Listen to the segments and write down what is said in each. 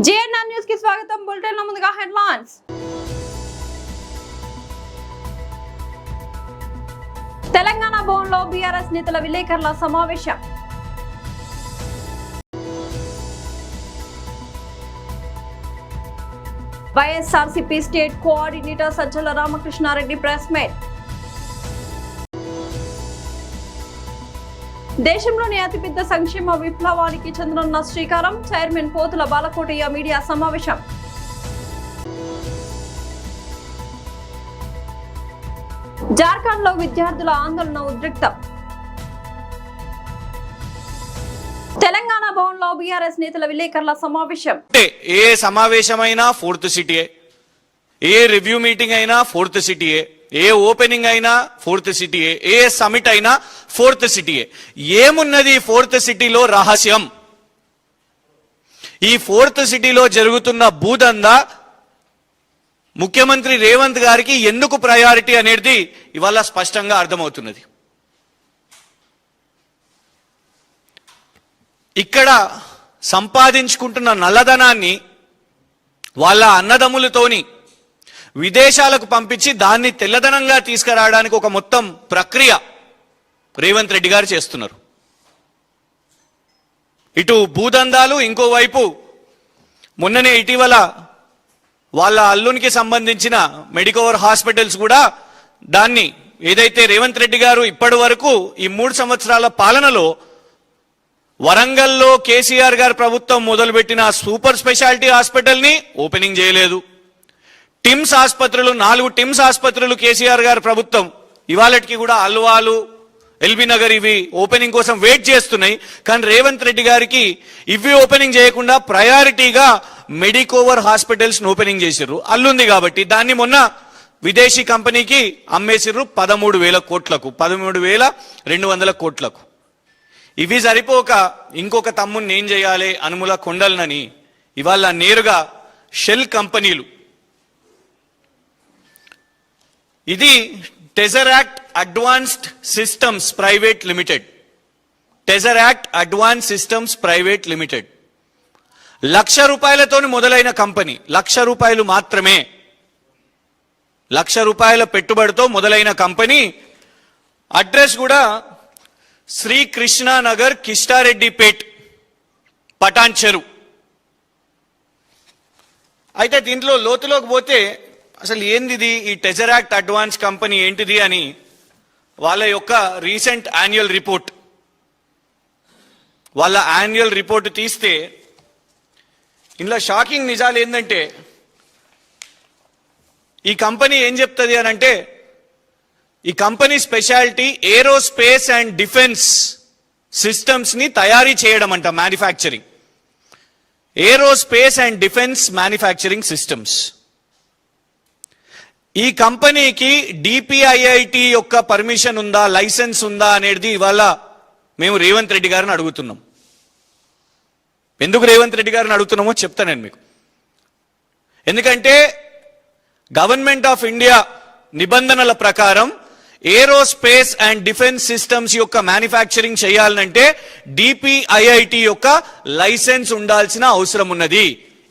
JNN news కి స్వాగతం. Bulletin లో ముందుగా హెడ్లైన్స్. తెలంగాణ భవన్లో బీఆర్ఎస్ నేతల విలేకరుల సమావేశం. YSRCP state coordinator Sajjala Ramakrishna Reddy press meet. దేశంలోని అతిపెద్ద సంక్షేమ విప్లవానికి చంద్రన్న శ్రీకారం. చైర్మన్ పోతుల బాలకోటయ్య మీడియా సమావేశం. జార్ఖండ్ లో విద్యార్థుల ఆందోళన ఉద్రిక్తం. తెలంగాణ భవన్ లో బీఆర్ఎస్ నేతల విలేకరుల సమావేశం. ఏ సమావేశమైనా ఫోర్త్ సిటీయే, ఏ రివ్యూ మీటింగ్ అయినా ఫోర్త్ సిటీయే, ఏ ఓపెనింగ్ అయినా ఫోర్త్ సిటీయే, ఏ సమిట్ అయినా ఫోర్త్ సిటీయే. ఏమున్నది ఫోర్త్ సిటీలో రహస్యం? ఈ ఫోర్త్ సిటీలో జరుగుతున్న భూదందా ముఖ్యమంత్రి రేవంత్ గారికి ఎందుకు ప్రయారిటీ అనేది ఇవాళ స్పష్టంగా అర్థమవుతున్నది. ఇక్కడ సంపాదించుకుంటున్న నల్లధనాన్ని వాళ్ళ అన్నదమ్ములతోని విదేశాలకు పంపించి దాన్ని తెల్లదనంగా తీసుకురావడానికి ఒక మొత్తం ప్రక్రియ రేవంత్ రెడ్డి గారు చేస్తున్నారు. ఇటు భూదందాలు, ఇంకోవైపు మొన్ననే ఇటీవల వాళ్ళ అల్లునికి సంబంధించిన మెడికవర్ హాస్పిటల్స్ కూడా దాన్ని ఏదైతే రేవంత్ రెడ్డి గారు ఇప్పటి వరకు ఈ 3 సంవత్సరాల పాలనలో వరంగల్లో కేసీఆర్ గారి ప్రభుత్వం మొదలుపెట్టిన సూపర్ స్పెషాలిటీ హాస్పిటల్ని ఓపెనింగ్ చేయలేదు. టిమ్స్ ఆసుపత్రులు 4 టిమ్స్ ఆసుపత్రులు కేసీఆర్ గారి ప్రభుత్వం ఇవాళకి కూడా అల్వాలు, ఎల్బీ నగర్ ఇవి ఓపెనింగ్ కోసం వెయిట్ చేస్తున్నాయి. కానీ రేవంత్ రెడ్డి గారికి ఇవి ఓపెనింగ్ చేయకుండా ప్రయారిటీగా మెడికోవర్ హాస్పిటల్స్ ఓపెనింగ్ చేసిర్రు. అల్లుంది కాబట్టి దాన్ని మొన్న విదేశీ కంపెనీకి అమ్మేసిర్రు 13,000 కోట్లకు, 13,200 కోట్లకు. ఇవి సరిపోక ఇంకొక తమ్ముని ఏం చేయాలి అనుముల కొండలనని ఇవాళ నేరుగా షెల్ కంపెనీలు, ఇది Tesseract advanced systems private limited, Tesseract advance systems private limited, ₹1,00,000 మొదలైన కంపెనీ, ₹1,00,000 మాత్రమే, ₹1,00,000 పెట్టుబడితో మొదలైన కంపెనీ. అడ్రస్ కూడా శ్రీకృష్ణానగర్, కిష్టారెడ్డిపేట్, పటాన్ చెరు. అయితే దీంట్లో లోతులోకి పోతే అసలు ఏంది ఈ టెజరాక్ట్ అడ్వాన్స్ కంపెనీ ఏంటిది అని వాళ్ళ యొక్క రీసెంట్ యాన్యువల్ రిపోర్ట్, వాళ్ళ యాన్యువల్ రిపోర్ట్ తీస్తే ఇందులో షాకింగ్ నిజాలు ఏంటంటే ఈ కంపెనీ ఏం చెప్తుంది అని అంటే, ఈ company speciality aerospace and defence systems ని తయారీ చేయడం అంట, manufacturing, aerospace and defence manufacturing systems. ఈ కంపెనీకి డిపిఐఐటి యొక్క పర్మిషన్ ఉందా, లైసెన్స్ ఉందా అనేది ఇవాళ మేము రేవంత్ రెడ్డి గారిని అడుగుతున్నాం. ఎందుకు రేవంత్ రెడ్డి గారిని అడుగుతున్నామో చెప్తాను నేను మీకు. ఎందుకంటే గవర్నమెంట్ ఆఫ్ ఇండియా నిబంధనల ప్రకారం ఏరోస్పేస్ అండ్ డిఫెన్స్ సిస్టమ్స్ యొక్క మ్యానుఫ్యాక్చరింగ్ చేయాలంటే డిపిఐఐటి యొక్క లైసెన్స్ ఉండాల్సిన అవసరం ఉన్నది.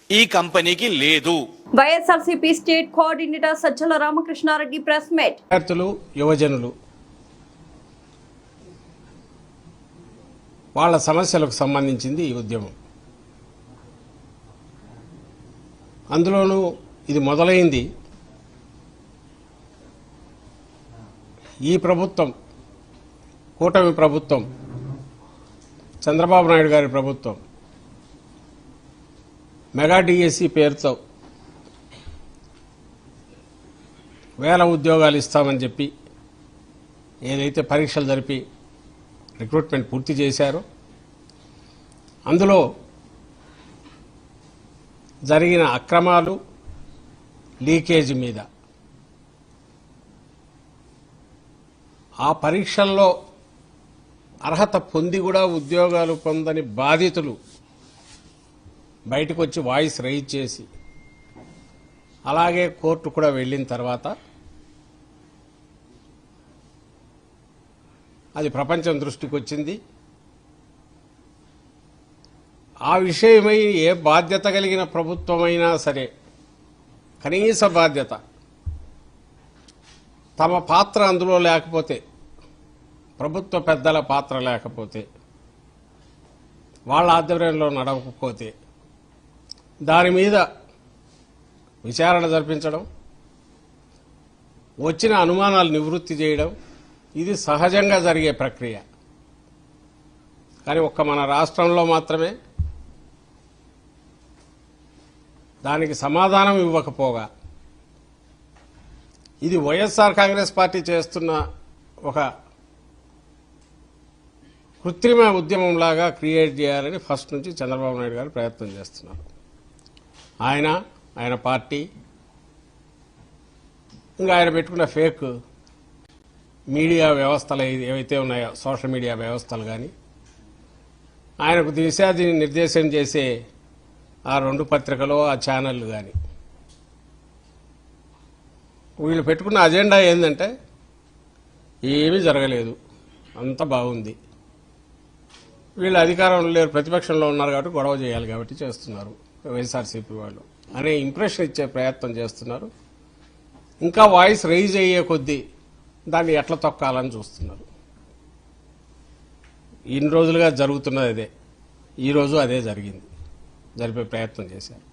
ఈ కంపెనీకి లేదు. YSRCP state coordinator Sajjala Ramakrishna Reddy press meet. విద్యార్థులు, యువజనులు వాళ్ళ సమస్యలకు సంబంధించింది ఈ ఉద్యమం. అందులోనూ ఇది మొదలైంది ఈ ప్రభుత్వం, కూటమి ప్రభుత్వం, చంద్రబాబు నాయుడు గారి ప్రభుత్వం మెగా డిఎస్సి పేరుతో 1000 ఉద్యోగాలు ఇస్తామని చెప్పి ఏదైతే పరీక్షలు జరిపి రిక్రూట్మెంట్ పూర్తి చేశారో అందులో జరిగిన అక్రమాలు, లీకేజ్ మీద, ఆ పరీక్షల్లో అర్హత పొంది కూడా ఉద్యోగాలు పొందని బాధితులు బయటకు వచ్చి వాయిస్ రైజ్ చేసి, అలాగే కోర్టు కూడా వెళ్ళిన తర్వాత అది ప్రపంచం దృష్టికి వచ్చింది. ఆ విషయమై ఏ బాధ్యత కలిగిన ప్రభుత్వమైనా సరే కనీస బాధ్యత తమ పాత్ర అందులో లేకపోతే, ప్రభుత్వ పెద్దల పాత్ర లేకపోతే, వాళ్ళ ఆధ్వర్యంలో నడవకపోతే దాని మీద విచారణ జరిపించడం, వచ్చిన అనుమానాలు నివృత్తి చేయడం ఇది సహజంగా జరిగే ప్రక్రియ. కానీ ఒక్క మన రాష్ట్రంలో మాత్రమే దానికి సమాధానం ఇవ్వకపోగా ఇది వైఎస్ఆర్ కాంగ్రెస్ పార్టీ చేస్తున్న ఒక కృత్రిమ ఉద్యమంలాగా క్రియేట్ చేయాలని ఫస్ట్ నుంచి చంద్రబాబు నాయుడు గారు ప్రయత్నం చేస్తున్నారు. ఆయన పార్టీ, ఇంకా ఆయన పెట్టుకున్న ఫేక్ మీడియా వ్యవస్థలు ఏవైతే ఉన్నాయో, సోషల్ మీడియా వ్యవస్థలు కానీ, ఆయనకు దిశాదిని నిర్దేశం చేసే ఆ 2 పత్రికలు, ఆ ఛానళ్ళు కానీ, వీళ్ళు పెట్టుకున్న అజెండా ఏంటంటే ఏమీ జరగలేదు, అంత బాగుంది, వీళ్ళు అధికారంలో లేరు, ప్రతిపక్షంలో ఉన్నారు కాబట్టి గొడవ చేయాలి కాబట్టి చేస్తున్నారు వైఎస్ఆర్సీపీ వాళ్ళు అనే ఇంప్రెషన్ ఇచ్చే ప్రయత్నం చేస్తున్నారు. ఇంకా వాయిస్ రైజ్ అయ్యే కొద్దీ దాన్ని ఎట్లా తొక్కాలని చూస్తున్నారు. ఇన్ని రోజులుగా జరుగుతున్నది అదే, ఈరోజు అదే జరిపే ప్రయత్నం చేశారు.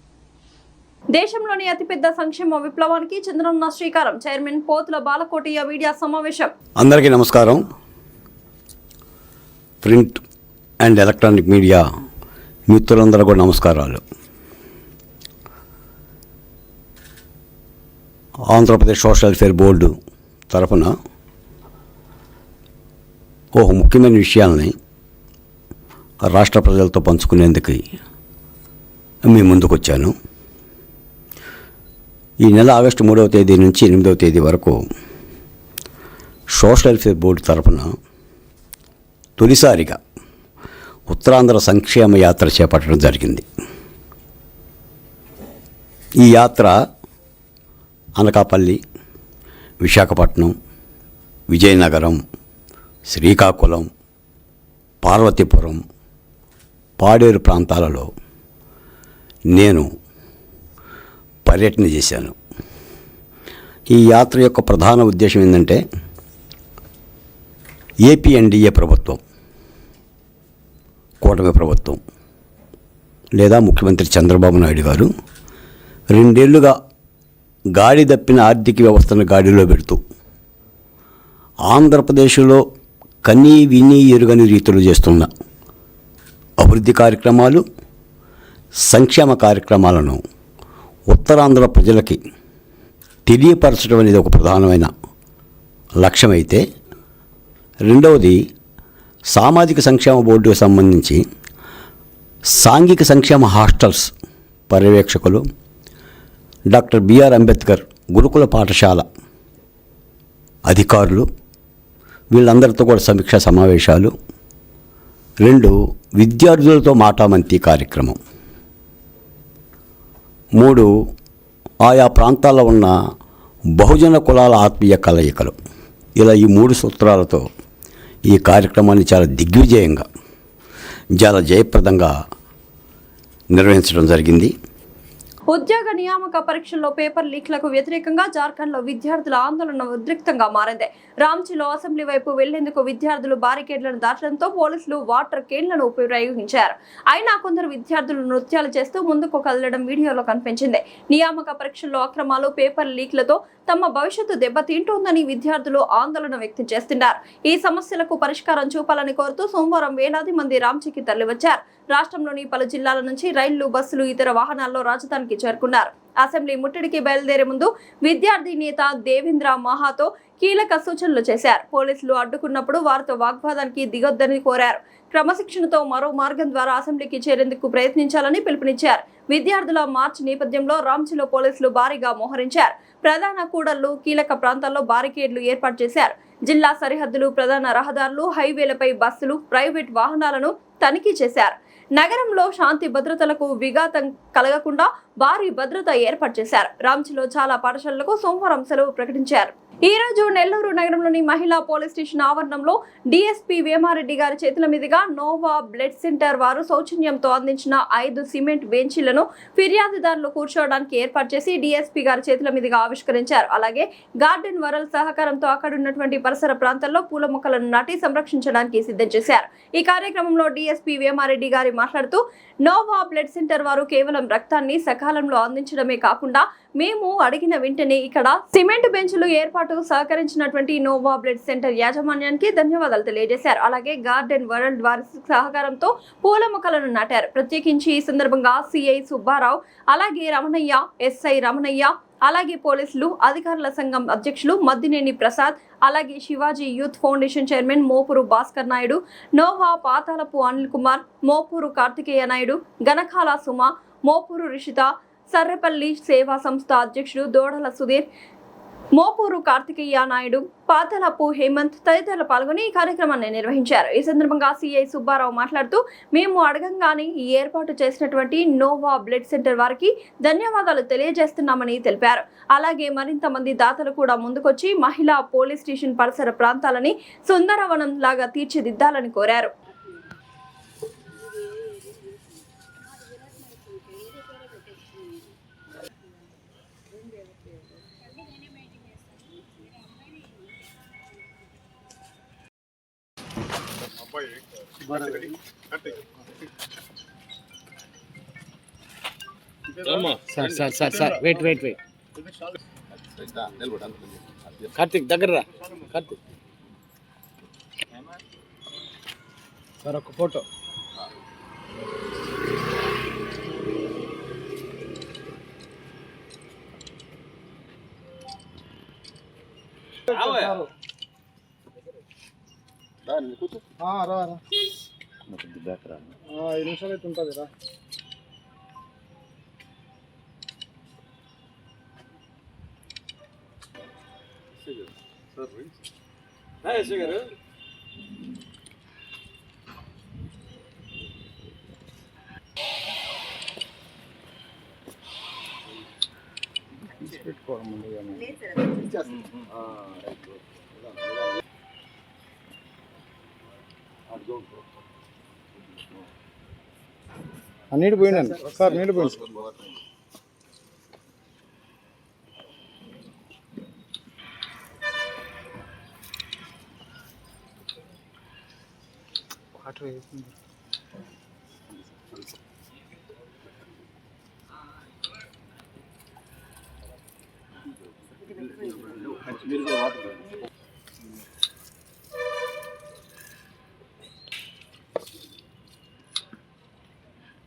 దేశంలోని అతిపెద్ద సంక్షేమ విప్లవానికి చంద్రన్న శ్రీకారం. చైర్మన్ పోతుల బాలకోటయ్య మీడియా సమావేశం. అందరికీ నమస్కారం. ప్రింట్ అండ్ ఎలక్ట్రానిక్ మీడియా మిత్రులందరూ కూడా నమస్కారాలు. ఆంధ్రప్రదేశ్ సోషల్ వెల్ఫేర్ బోర్డు తరఫున ఒక ముఖ్యమైన విషయాలని రాష్ట్ర ప్రజలతో పంచుకునేందుకు మీ ముందుకు వచ్చాను. ఈ నెల ఆగస్టు 3వ తేదీ నుంచి 8వ తేదీ వరకు సోషల్ వెల్ఫేర్ బోర్డు తరఫున తొలిసారిగా ఉత్తరాంధ్ర సంక్షేమ యాత్ర చేపట్టడం జరిగింది. ఈ యాత్ర అనకాపల్లి, విశాఖపట్నం, విజయనగరం, శ్రీకాకుళం, పార్వతీపురం, పాడేరు ప్రాంతాలలో నేను పర్యటన చేశాను. ఈ యాత్ర యొక్క ప్రధాన ఉద్దేశం ఏంటంటే ఏపీఎన్డీఏ ప్రభుత్వం, కూటమి ప్రభుత్వం లేదా ముఖ్యమంత్రి చంద్రబాబు నాయుడు గారు 2 ఏళ్లుగా గాడి తప్పిన ఆర్థిక వ్యవస్థను గాడిలో పెడుతూ ఆంధ్రప్రదేశ్లో కనీ విని ఎరుగని రీతిలో చేస్తున్న అభివృద్ధి కార్యక్రమాలు, సంక్షేమ కార్యక్రమాలను ఉత్తరాంధ్ర ప్రజలకి తెలియపరచడం అనేది ఒక ప్రధానమైన లక్ష్యమైతే, రెండవది సామాజిక సంక్షేమ బోర్డుకు సంబంధించి సాంఘిక సంక్షేమ హాస్టల్స్ పర్యవేక్షకులు, డాక్టర్ బిఆర్ అంబేద్కర్ గురుకుల పాఠశాల అధికారులు, వీళ్ళందరితో కూడా సమీక్షా సమావేశాలు, 2 విద్యార్థులతో మాటామంతి కార్యక్రమం, 3 ఆయా ప్రాంతాల్లో ఉన్న బహుజన కులాల ఆత్మీయ కలయికలు. ఇలా ఈ 3 సూత్రాలతో ఈ కార్యక్రమాన్ని చాలా దిగ్విజయంగా, చాలా జయప్రదంగా నిర్వహించడం జరిగింది. ఉద్యోగ నియామక పరీక్షల్లో పేపర్ లీక్లకు వ్యతిరేకంగా జార్ఖండ్లో విద్యార్థుల ఆందోళన ఉద్రిక్తంగా మారింది. రాంచీలో అసెంబ్లీ వైపు వెళ్లేందుకు విద్యార్థులు బారికేడ్లను దాటడంతో పోలీసులు వాటర్ కేన్లను ఉపయోగించారు. అయినా కొందరు విద్యార్థులు నృత్యాలు చేస్తూ ముందుకు కదలడం వీడియోలో కనిపించింది. నియామక పరీక్షల్లో అక్రమాలు, పేపర్ లీక్లతో తమ భవిష్యత్తు దెబ్బతింటోందని విద్యార్థులు ఆందోళన వ్యక్తం చేస్తున్నారు. ఈ సమస్యలకు పరిష్కారం చూపాలని కోరుతూ సోమవారం వేలాది మంది రాంచీకి తరలివచ్చారు. రాష్ట్రంలోని పలు జిల్లాల నుంచి రైళ్లు, బస్సులు, ఇతర వాహనాల్లో రాజధానికి చేరుకున్నారు. అసెంబ్లీ ముట్టడికి బయలుదేరే ముందు విద్యార్థి నేత దేవేంద్ర మహాతో కీలక సూచనలు చేశారు. పోలీసులు అడ్డుకున్నప్పుడు వారితో వాగ్వాదానికి దిగొద్దని కోరారు. క్రమశిక్షణతో మరో మార్గం ద్వారా అసెంబ్లీకి చేరేందుకు ప్రయత్నించాలని పిలుపునిచ్చారు. విద్యార్థుల మార్చ్ నేపథ్యంలో రాంచీలో పోలీసులు భారీగా మోహరించారు. ప్రధాన కూడళ్లు, కీలక ప్రాంతాల్లో బారికేడ్లు ఏర్పాటు చేశారు. జిల్లా సరిహద్దులు, ప్రధాన రహదారులు, హైవేలపై బస్సులు, ప్రైవేట్ వాహనాలను తనిఖీ చేశారు. నగరంలో శాంతి భద్రతలకు విఘాతం కలగకుండా భారీ భద్రత ఏర్పాటు చేశారు. రాంచీలో చాలా పాఠశాలలకు సోమవారం సెలవు ప్రకటించారు. ఈ రోజు నెల్లూరు నగరంలోని మహిళా పోలీస్ స్టేషన్ ఆవరణంలో డీఎస్పీ వేమారెడ్డి గారి చేతుల మీదుగా నోవా బ్లడ్ సెంటర్ వారు సౌజన్యంతో అందించిన 5 సిమెంట్ బెంచీలను ఫిర్యాదుదారులు కూర్చోవడానికి ఏర్పాటు చేసి డీఎస్పీ గారి చేతుల మీదుగా ఆవిష్కరించారు. అలాగే గార్డెన్ వరల్ సహకారంతో అక్కడ ఉన్నటువంటి పరిసర ప్రాంతాల్లో పూల మొక్కలను నాటి సంరక్షించడానికి సిద్ధం చేశారు. ఈ కార్యక్రమంలో డీఎస్పీ వేమారెడ్డి గారి మాట్లాడుతూ నోవా బ్లడ్ సెంటర్ వారు కేవలం రక్తాన్ని సకాలంలో అందించడమే కాకుండా మేము అడిగిన వెంటనే ఇక్కడ సిమెంట్ బెంచ్లు ఏర్పాటు సహకరించినటువంటి నోవా బ్లడ్ సెంటర్ యాజమాన్యానికి ధన్యవాదాలు తెలియజేశారు. అలాగే గార్డెన్ వరల్డ్ వారి సహకారంతో పూల మొక్కలను నాటారు. ప్రత్యేకించి ఈ సందర్భంగా సిఐ సుబ్బారావు, అలాగే రమణయ్య, ఎస్ఐ రమణయ్య, అలాగే పోలీసులు, అధికారుల సంఘం అధ్యక్షులు మద్దినేని ప్రసాద్, అలాగే Shivaji youth foundation chairman Mopuru Bhaskar Naidu, నోవా పాతాలపు అనిల్ కుమార్, మోపూరు కార్తికేయ నాయుడు, గనకాల సుమ, మోపూరు రిషిత, సర్రెపల్లి సేవా సంస్థ అధ్యక్షుడు దోడల సుధీర్, మోపూరు కార్తికేయ నాయుడు, పాతలపు హేమంత్ తదితరులు పాల్గొని ఈ కార్యక్రమాన్ని నిర్వహించారు. ఈ సందర్భంగా సిఐ సుబ్బారావు మాట్లాడుతూ మేము అడగంగానే ఈ ఏర్పాటు చేసినటువంటి నోవా బ్లడ్ సెంటర్ వారికి ధన్యవాదాలు తెలియజేస్తున్నామని తెలిపారు. అలాగే మరింత మంది దాతలు కూడా ముందుకొచ్చి మహిళా పోలీస్ స్టేషన్ పరిసర ప్రాంతాలని సుందరవనం లాగా తీర్చిదిద్దాలని కోరారు. సార్ వెయిట్ కార్తిక్ దగ్గర రా. కార్తిక్ సార్ ఒక ఫోటో. రా 5 నిమిషాలు అయితే ఉంటుంది రా. పెట్టుకోవడం నీళ్ళు పోయినాను సార్, నీళ్ళు పోయింది. వాటర్ వేస్తుంది.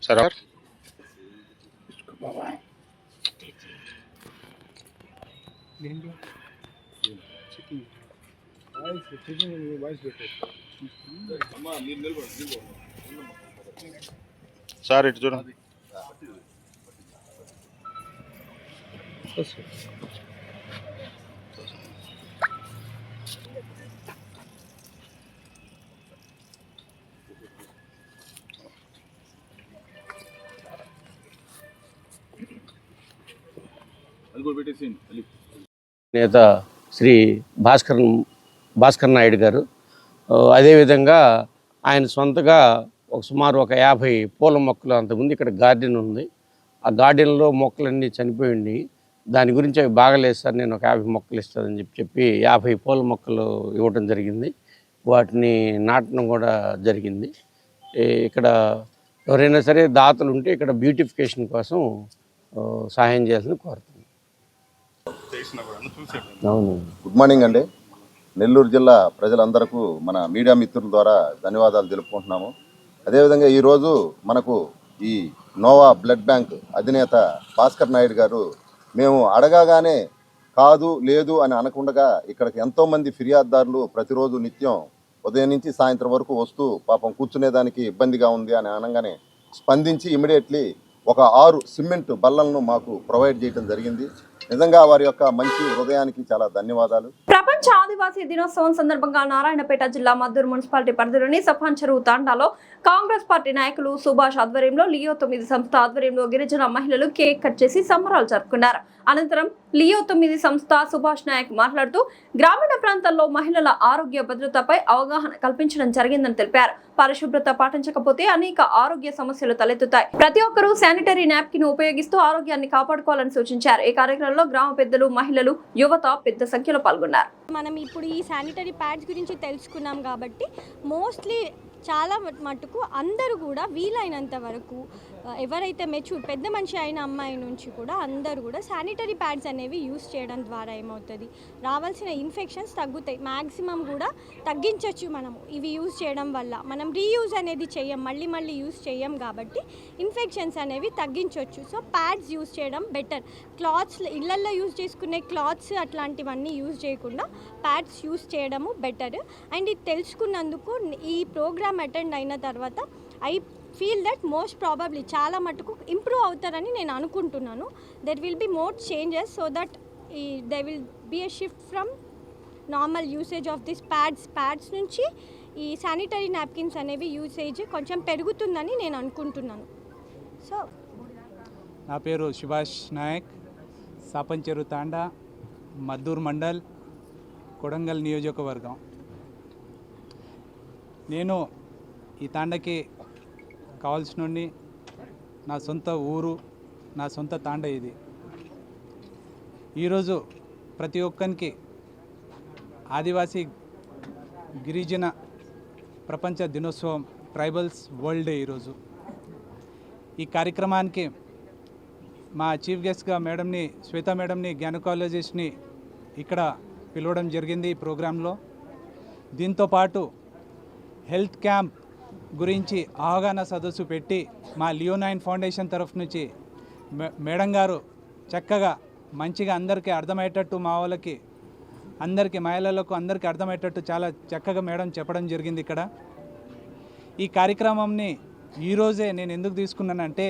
सर और సార్ ఇటు చూడండి. నేత శ్రీ భాస్కర్ నాయుడు గారు, అదేవిధంగా ఆయన సొంతగా సుమారు ఒక 50 పూల మొక్కలు అంతకుముందు ఇక్కడ గార్డెన్ ఉంది. ఆ గార్డెన్లో మొక్కలన్నీ చనిపోయింది. దాని గురించి అవి బాగలేదు సార్, నేను ఒక 50 మొక్కలు ఇస్తానని చెప్పి 50 పూల మొక్కలు ఇవ్వడం జరిగింది. వాటిని నాటడం కూడా జరిగింది. ఇక్కడ ఎవరైనా సరే దాతలు ఉంటే ఇక్కడ బ్యూటిఫికేషన్ కోసం సహాయం చేయాలని కోరుతున్నాను. అవును. గుడ్ మార్నింగ్ అండి. నెల్లూరు జిల్లా ప్రజలందరికీ మన మీడియా మిత్రుల ద్వారా ధన్యవాదాలు తెలుపుకుంటున్నాము. అదేవిధంగా ఈరోజు మనకు ఈ నోవా బ్లడ్ బ్యాంక్ అధినేత భాస్కర్ నాయుడు గారు మేము అడగగానే కాదు లేదు అని అనకుండా ఇక్కడికి ఎంతోమంది ఫిర్యాదుదారులు ప్రతిరోజు నిత్యం ఉదయం నుంచి సాయంత్రం వరకు వస్తూ పాపం కూర్చునేదానికి ఇబ్బందిగా ఉంది అని అనగానే స్పందించి ఇమీడియట్లీ ఒక 6 సిమెంట్ బల్లలను మాకు ప్రొవైడ్ చేయడం జరిగింది. నిజంగా వారి యొక్క మంచి హృదయానికి చాలా ధన్యవాదాలు. ప్రపంచ ఆదివాసీ దినోత్సవం సందర్భంగా నారాయణపేట జిల్లా మద్దూరు మున్సిపాలిటీ పరిధిలోని సఫాన్ చెరువు తాండాలో కాంగ్రెస్ పార్టీ నాయకులు సుభాష్ ఆధ్వర్యంలో లియో 9 సంస్థ ఆధ్వర్యంలో గిరిజన మహిళలు కేక్ కట్ చేసి సంబరాలు జరుపుకున్నారు. అనంతరం లియో 9 సంస్థ సుభాష్ నాయక్ మాట్లాడుతూ గ్రామీణ ప్రాంతాల్లో మహిళల ఆరోగ్య భద్రతపై అవగాహన కల్పించడం జరిగిందని తెలిపారు. పరిశుభ్రత పాటించకపోతే అనేక ఆరోగ్య సమస్యలు తలెత్తుతాయి. ప్రతి ఒక్కరూ శానిటరీ నాప్కిన్ ఉపయోగిస్తూ ఆరోగ్యాన్ని కాపాడుకోవాలని సూచించారు. ఈ కార్యక్రమంలో గ్రామ పెద్దలు, మహిళలు, యువత పెద్ద సంఖ్యలో పాల్గొన్నారు. మనం ఇప్పుడు ఈ శానిటరీ ప్యాడ్స్ గురించి తెలుసుకున్నాం కాబట్టి మోస్ట్లీ చాలా మటుకు అందరూ కూడా వీలైనంత వరకు ఎవరైతే మెచ్యూర్ పెద్ద మనిషి అయిన అమ్మాయి నుంచి కూడా అందరూ కూడా శానిటరీ ప్యాడ్స్ అనేవి యూస్ చేయడం ద్వారా ఏమవుతుంది, రావాల్సిన ఇన్ఫెక్షన్స్ తగ్గుతాయి. మ్యాక్సిమం కూడా తగ్గించవచ్చు మనము ఇవి యూస్ చేయడం వల్ల. మనం రీయూజ్ అనేది చెయ్యం, మళ్ళీ యూస్ చేయం కాబట్టి ఇన్ఫెక్షన్స్ అనేవి తగ్గించవచ్చు. సో ప్యాడ్స్ యూస్ చేయడం బెటర్. క్లాత్స్ ఇళ్లల్లో యూస్ చేసుకునే క్లాత్స్ అట్లాంటివన్నీ యూస్ చేయకుండా ప్యాడ్స్ యూస్ చేయడము బెటర్. అండ్ ఇది తెలుసుకున్నందుకు ఈ ప్రోగ్రామ్ అటెండ్ అయిన తర్వాత I feel that most probably చాలా మటుకు ఇంప్రూవ్ అవుతారని నేను అనుకుంటున్నాను. There will be more changes so that they will be a shift from normal usage of this pads నుంచి ఈ శానిటరీ నాప్కిన్స్ అనేవి యూసేజ్ కొంచెం పెరుగుతుందని నేను అనుకుంటున్నాను. సో నా పేరు సుభాష్ నాయక్, సాపంచెరు తాండా, మద్దూర్ మండల్, కొడంగల్ నియోజకవర్గం. నేను ఈ తాండకి కావాల్సిన నా సొంత ఊరు, నా సొంత తాండ ఇది. ఈరోజు ప్రతి ఒక్కరికి ఆదివాసీ గిరిజన ప్రపంచ దినోత్సవం, ట్రైబల్స్ వరల్డ్ డే ఈరోజు. ఈ కార్యక్రమానికి మా చీఫ్ గెస్ట్గా మేడంని, శ్వేత మేడంని, గైనకాలజిస్ట్ని ఇక్కడ పిలవడం జరిగింది ఈ ప్రోగ్రాంలో. దీంతోపాటు హెల్త్ క్యాంప్ గురించి అవగాహన సదస్సు పెట్టి మా లియో 9 ఫౌండేషన్ తరఫు నుంచి మేడం గారు చక్కగా మంచిగా అందరికీ అర్థమయ్యేటట్టు, మా వాళ్ళకి అందరికీ, మహిళలకు అందరికీ అర్థమయ్యేటట్టు చాలా చక్కగా మేడం చెప్పడం జరిగింది ఇక్కడ. ఈ కార్యక్రమంని ఈరోజే నేను ఎందుకు తీసుకున్నానంటే,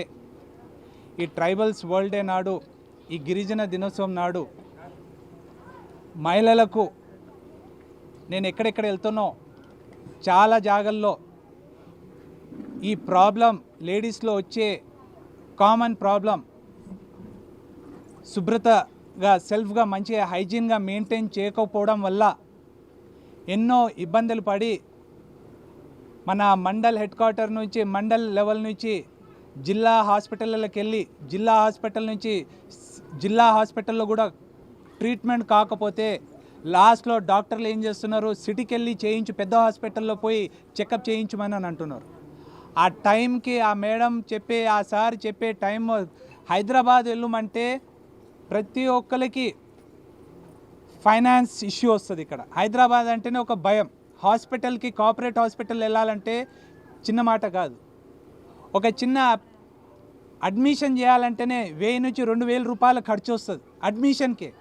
ఈ ట్రైబల్స్ వరల్డ్ డే నాడు, ఈ గిరిజన దినోత్సవం నాడు మహిళలకు నేను ఎక్కడెక్కడ వెళ్తానో చాలా జాగాల్లో ఈ ప్రాబ్లం, లేడీస్లో వచ్చే కామన్ ప్రాబ్లం, శుభ్రతగా సెల్ఫ్గా మంచిగా హైజీన్గా మెయింటైన్ చేయకపోవడం వల్ల ఎన్నో ఇబ్బందులు పడి మన మండల్ హెడ్ క్వార్టర్ నుంచి, మండల్ లెవెల్ నుంచి జిల్లా హాస్పిటళ్ళకి వెళ్ళి, జిల్లా హాస్పిటల్ నుంచి జిల్లా హాస్పిటల్లో కూడా ట్రీట్మెంట్ కాకపోతే లాస్ట్లో డాక్టర్లు ఏం చేస్తున్నారు, సిటీకి వెళ్ళి పెద్ద హాస్పిటల్లో పోయి చెకప్ చేయించమని అని అంటున్నారు. ఆ టైంకి ఆ మేడం చెప్పే, ఆ సార్ చెప్పే టైం హైదరాబాద్ వెళ్ళమంటే ప్రతి ఒక్కరికి ఫైనాన్స్ ఇష్యూ వస్తుంది. ఇక్కడ హైదరాబాద్ అంటేనే ఒక భయం. హాస్పిటల్కి, కార్పొరేట్ హాస్పిటల్ వెళ్ళాలంటే చిన్న మాట కాదు. ఒక చిన్న అడ్మిషన్ చేయాలంటేనే 1000 నుంచి 2000 రూపాయలు ఖర్చు వస్తుంది అడ్మిషన్కి.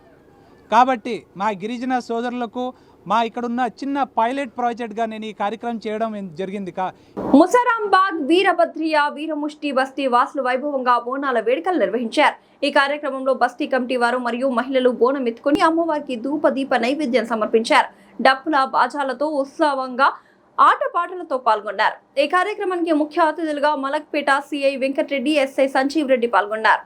కాబట్టి మా గిరిజన సోదరులకు మా ఇక్కడ ఉన్న చిన్న పైలట్ ప్రాజెక్ట్గా నేను ఈ కార్యక్రమం చేయడం జరిగింది. ముసారాంబాగ్, వీరభద్రియ, వీరముష్టి బస్తీ వాసులు వైభవంగా బోనాల వేడుకలు నిర్వహించారు. ఈ కార్యక్రమంలో బస్తీ కమిటీ వారు మరియు మహిళలు బోనం ఎత్తుకుని అమ్మవారికి ధూపదీప నైవేద్యం సమర్పించారు. డప్పుల బాజాలతో ఉత్సవంగా ఆటపాటలతో పాల్గొన్నారు. ఈ కార్యక్రమానికి ముఖ్య అతిథులుగా మలక్పేట సిఐ వెంకటరెడ్డి, ఎస్ఐ సంజీవ్ రెడ్డి పాల్గొన్నారు.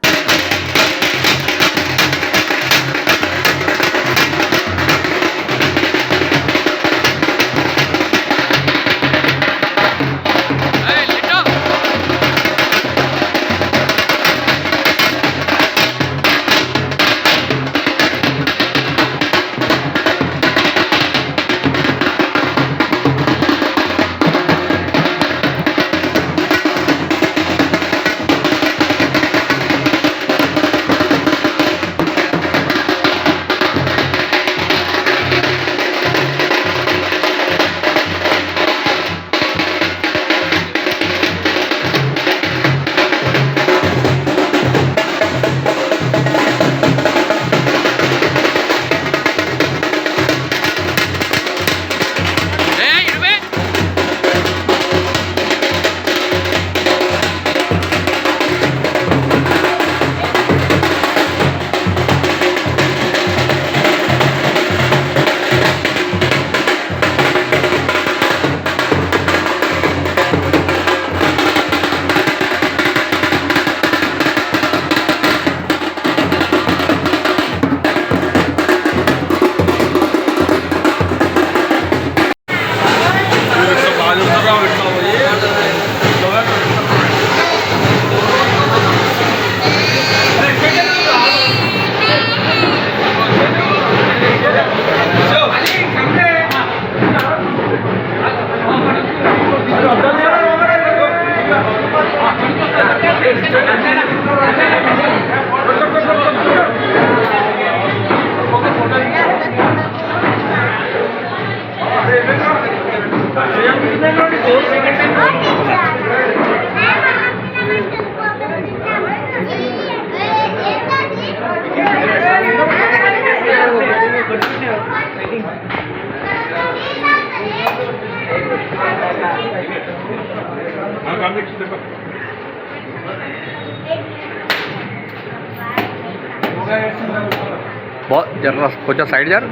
जरा కొంచెం సైడ్ జర్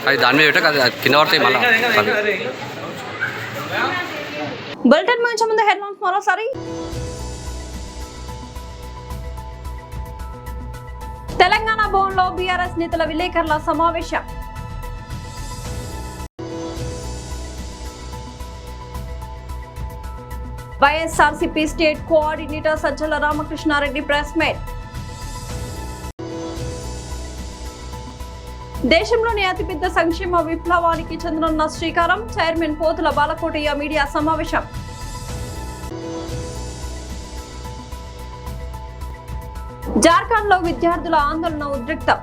అది దాని మీద పెట్టక అది కింద పడతాయి మళ్ళీ. బులెటిన్ ముంచే ముందు హెడ్లైన్స్ మరోసారి. తెలంగాణ భవన్లో బీఆర్ఎస్ నేతల విలేకరుల సమావేశం. YSRCP state coordinator Sajjala Ramakrishna Reddy press meet. దేశంలోని అతిపెద్ద సంక్షేమ విప్లవానికి చంద్రన్న శ్రీకారం. చైర్మన్ పోతుల బాలకోటయ్య మీడియా సమావేశం. జార్ఖండ్ లో విద్యార్థుల ఆందోళన ఉద్రిక్తం.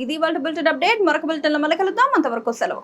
ఇది వాళ్ళ బులెటిన్ అప్డేట్. మరొక బులెటిన్ లో మళ్ళీ కలుద్దాం. అంతవరకు సెలవు.